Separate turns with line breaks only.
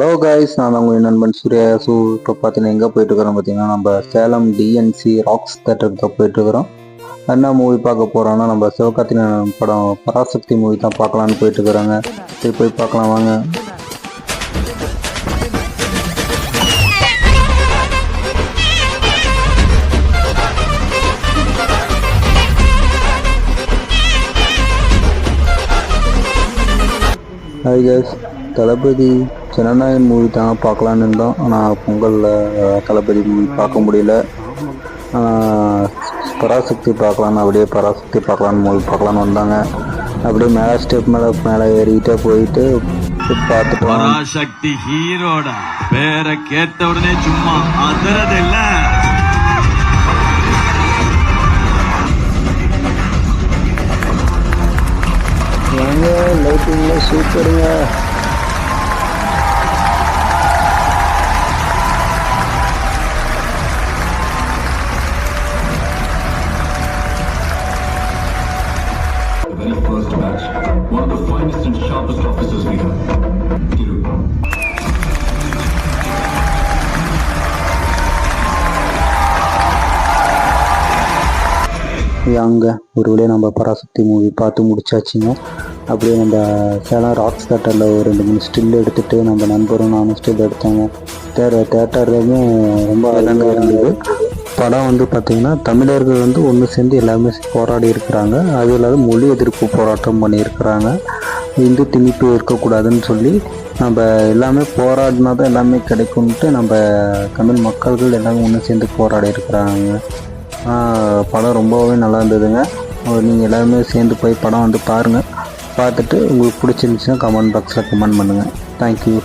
Hello guys, நான் உங்கள் நண்பன் சூர்யா. இப்போ பார்த்தீங்கன்னா எங்கே போயிட்டுருக்கிறோம் பார்த்தீங்கன்னா, நம்ம சேலம் டிஎன்சி ராக்ஸ் தேட்டருக்கு தான் போயிட்டுருக்கிறோம். என்ன மூவி பார்க்க போகிறோன்னா, நம்ம சிவகார்த்திகேயன் படம் பராசக்தி மூவி தான் பார்க்கலான்னு போயிட்டுருக்குறாங்க. சரி போய் பார்க்கலாம் வாங்க. ஹாய் காய்ஸ், தளபதி ஜனநாயகன் மூவி தாங்க பார்க்கலான்னு இருந்தோம். ஆனால் பொங்கலில் தளபதி மூவி பார்க்க முடியல. பராசக்தி பார்க்கலான்னு அப்படியே பராசக்தி பார்க்கலான்னு மூவி பார்க்கலான்னு வந்தாங்க. அப்படியே மேலே ஸ்டெப் மேலே ஏறிக்கிட்டே போயிட்டு பார்த்துட்டு
பராசக்தி ஹீரோட பேரை கேட்ட உடனே சும்மா அதரது இல்ல.
ஏங்க லைட்டிங்ல சூப்பருங்க.
Very first batch, one of the finest and sharpest officers we have, Thiru.
அங்கே ஒரு வழியாக நம்ம பராசக்தி மூவி பார்த்து முடிச்சாச்சுங்க. அப்படியே நம்ம சேலம் ராக்ஸ் தேட்டரில் ஒரு 2-3 ஸ்டில் எடுத்துகிட்டு நம்ம நண்பரும் நானும் ஸ்டில் எடுத்தாங்க. தேட்டர்லேயுமே ரொம்ப அழகாக இருந்தது. படம் வந்து பார்த்திங்கன்னா தமிழர்கள் ஒன்று சேர்ந்து எல்லாமே போராடி இருக்கிறாங்க. அதுவும் இல்லாத மொழி எதிர்ப்பு போராட்டம் பண்ணியிருக்கிறாங்க. இந்து திணிப்பு இருக்கக்கூடாதுன்னு சொல்லி நம்ம எல்லாமே போராடினா தான் எல்லாமே கிடைக்கும்ட்டு நம்ம தமிழ் மக்கள்கள் எல்லாமே ஒன்று சேர்ந்து போராடி இருக்கிறாங்க. படம் ரொம்பவே நல்லா இருந்ததுங்க. நீங்கள் எல்லாருமே சேர்ந்து போய் படம் பாருங்கள். பார்த்துட்டு உங்களுக்கு பிடிச்சிருந்துச்சுன்னா கமெண்ட் பாக்ஸில் கமெண்ட் பண்ணுங்கள். தேங்க்யூ.